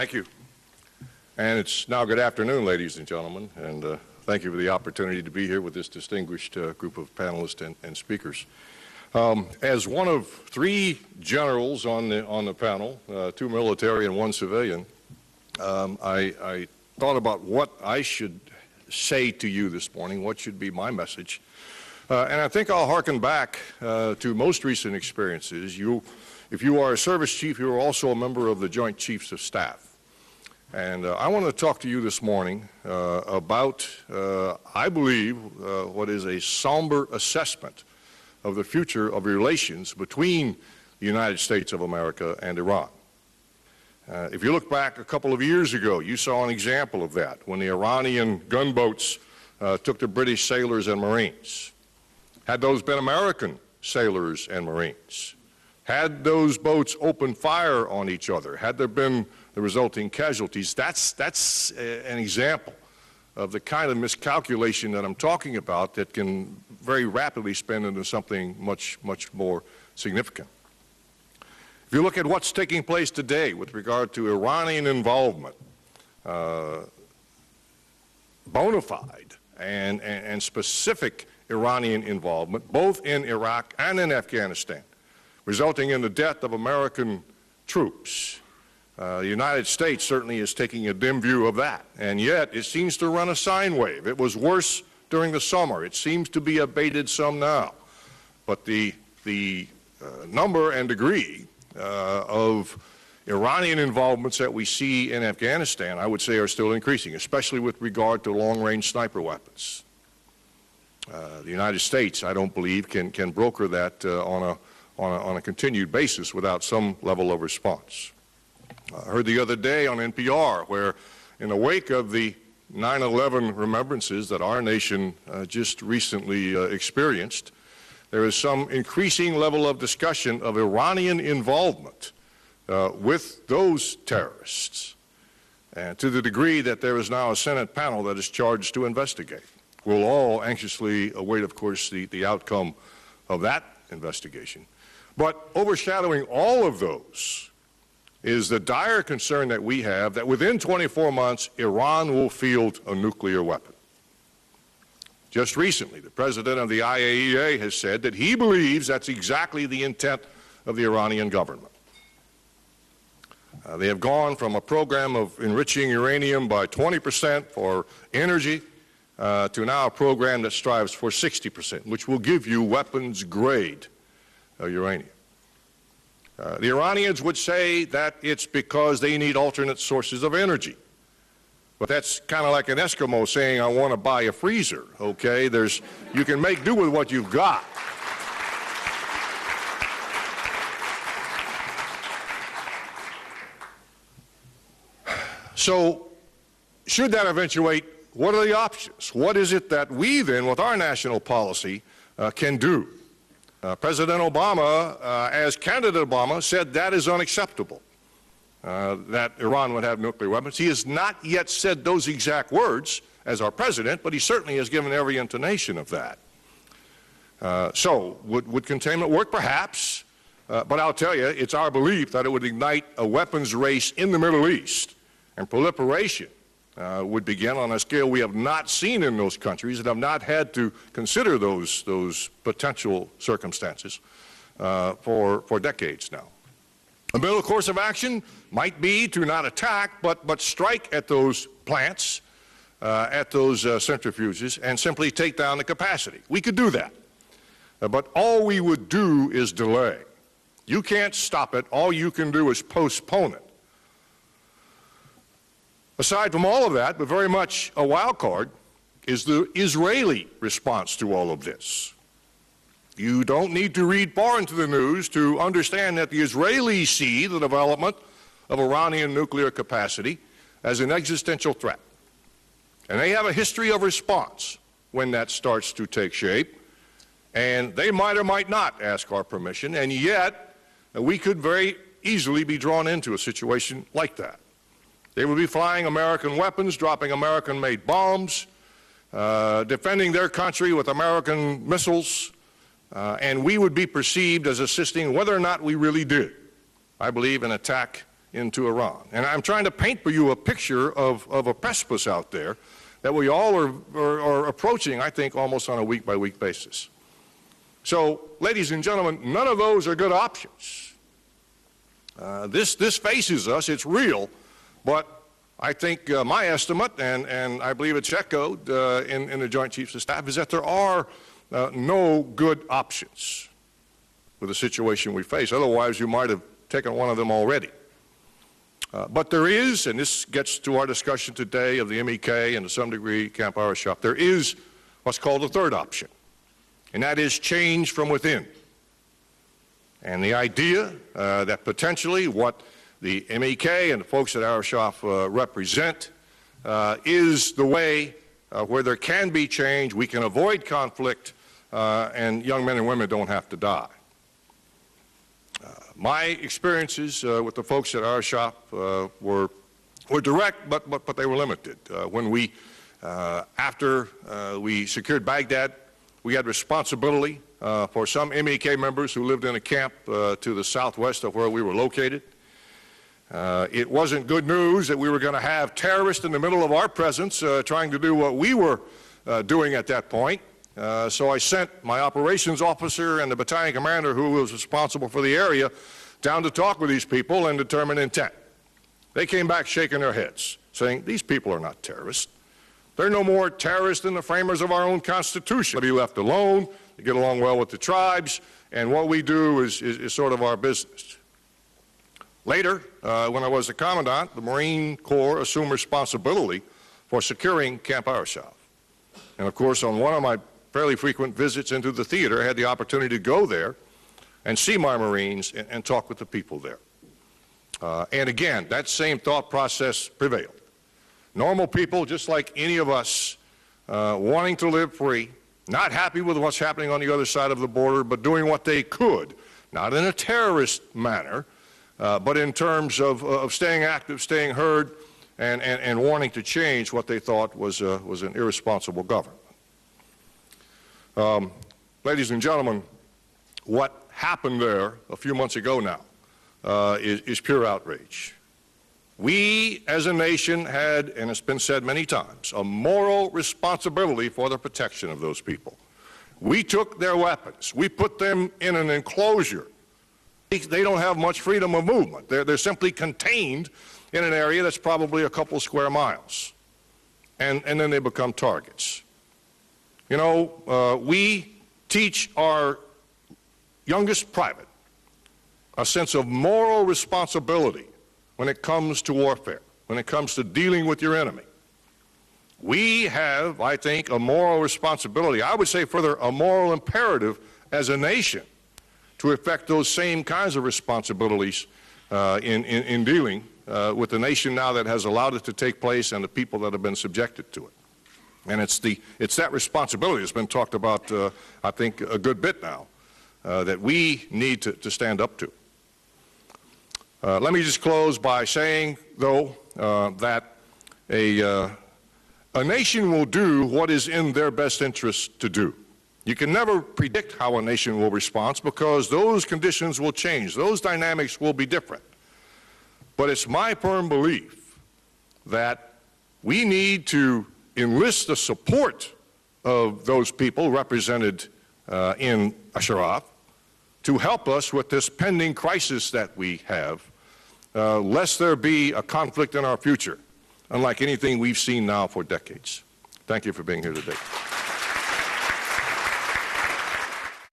Thank you. And it's now good afternoon, ladies and gentlemen, and thank you for the opportunity to be here with this distinguished group of panelists and speakers. As one of three generals on the panel, two military and one civilian, I thought about what I should say to you this morning, what should be my message. And I think I'll hearken back to most recent experiences. If you are a service chief, you are also a member of the Joint Chiefs of Staff. And I want to talk to you this morning about, I believe, what is a somber assessment of the future of relations between the United States of America and Iran. If you look back a couple of years ago, you saw an example of that when the Iranian gunboats took the British sailors and Marines. Had those been American sailors and Marines, had those boats opened fire on each other, had there been the resulting casualties, that's an example of the kind of miscalculation that I'm talking about that can very rapidly spin into something much more significant. If you look at what's taking place today with regard to Iranian involvement, bona fide and specific Iranian involvement, both in Iraq and in Afghanistan, resulting in the death of American troops. The United States certainly is taking a dim view of that, and yet it seems to run a sine wave. It was worse during the summer. It seems to be abated some now. But the number and degree of Iranian involvements that we see in Afghanistan, I would say, are still increasing, especially with regard to long-range sniper weapons. The United States, I don't believe, can broker that on a continued basis without some level of response. I heard the other day on NPR where, in the wake of the 9/11 remembrances that our nation just recently experienced, there is some increasing level of discussion of Iranian involvement with those terrorists, and to the degree that there is now a Senate panel that is charged to investigate. We'll all anxiously await, of course, the outcome of that investigation. But overshadowing all of those is the dire concern that we have that within 24 months, Iran will field a nuclear weapon. Just recently, the president of the IAEA has said that he believes that's exactly the intent of the Iranian government. They have gone from a program of enriching uranium by 20% for energy to now a program that strives for 60%, which will give you weapons-grade uranium. The Iranians would say that it's because they need alternate sources of energy. But that's kind of like an Eskimo saying, I want to buy a freezer, okay? You can make do with what you've got. So, should that eventuate, what are the options? What is it that we then, with our national policy, can do? President Obama, as candidate Obama, said that is unacceptable, that Iran would have nuclear weapons. He has not yet said those exact words as our president, but he certainly has given every intonation of that. So, would containment work? Perhaps. But I'll tell you, it's our belief that it would ignite a weapons race in the Middle East, and proliferation would begin on a scale we have not seen in those countries and have not had to consider those potential circumstances for decades now. A middle course of action might be to not attack, but strike at those plants, at those centrifuges, and simply take down the capacity. We could do that. But all we would do is delay. You can't stop it. All you can do is postpone it. Aside from all of that, but very much a wild card, is the Israeli response to all of this. You don't need to read far into the news to understand that the Israelis see the development of Iranian nuclear capacity as an existential threat. And they have a history of response when that starts to take shape. And they might or might not ask our permission, and yet we could very easily be drawn into a situation like that. They would be flying American weapons, dropping American-made bombs, defending their country with American missiles, and we would be perceived as assisting, whether or not we really did, I believe, an attack into Iran. And I'm trying to paint for you a picture of a precipice out there that we all are approaching, I think, almost on a week-by-week basis. So, ladies and gentlemen, none of those are good options. This faces us, it's real, but I think my estimate, and I believe it's echoed in the Joint Chiefs of Staff, is that there are no good options with the situation we face. Otherwise, you might have taken one of them already. But there is, and this gets to our discussion today of the MEK and to some degree Camp Ashraf, there is what's called the third option, and that is change from within. And the idea that potentially what the MEK and the folks at Ashraf represent is the way where there can be change, we can avoid conflict, and young men and women don't have to die. My experiences with the folks at Ashraf were direct, but they were limited. When we, after we secured Baghdad, we had responsibility for some MEK members who lived in a camp to the southwest of where we were located. It wasn't good news that we were going to have terrorists in the middle of our presence trying to do what we were doing at that point. So I sent my operations officer and the battalion commander who was responsible for the area down to talk with these people and determine intent. They came back shaking their heads, saying, these people are not terrorists. They're no more terrorists than the framers of our own Constitution. To be left alone, they get along well with the tribes, and what we do is sort of our business. Later, when I was the Commandant, the Marine Corps assumed responsibility for securing Camp Ashraf. And of course, on one of my fairly frequent visits into the theater, I had the opportunity to go there and see my Marines and talk with the people there. And again, that same thought process prevailed. Normal people, just like any of us, wanting to live free, not happy with what's happening on the other side of the border, but doing what they could, not in a terrorist manner, but in terms of staying active, staying heard, and wanting to change what they thought was an irresponsible government. Ladies and gentlemen, what happened there a few months ago now is pure outrage. We as a nation had, and it's been said many times, a moral responsibility for the protection of those people. We took their weapons. We put them in an enclosure. They don't have much freedom of movement. They're simply contained in an area that's probably a couple square miles. And then they become targets. You know, we teach our youngest private a sense of moral responsibility when it comes to warfare, when it comes to dealing with your enemy. We have, I think, a moral responsibility, I would say further, a moral imperative as a nation to effect those same kinds of responsibilities in dealing with the nation now that has allowed it to take place and the people that have been subjected to it. And it's that responsibility that's been talked about, I think, a good bit now, that we need to stand up to. Let me just close by saying, though, that a nation will do what is in their best interest to do. You can never predict how a nation will respond because those conditions will change. Those dynamics will be different. But it's my firm belief that we need to enlist the support of those people represented in Ashraf to help us with this pending crisis that we have, lest there be a conflict in our future, unlike anything we've seen now for decades. Thank you for being here today.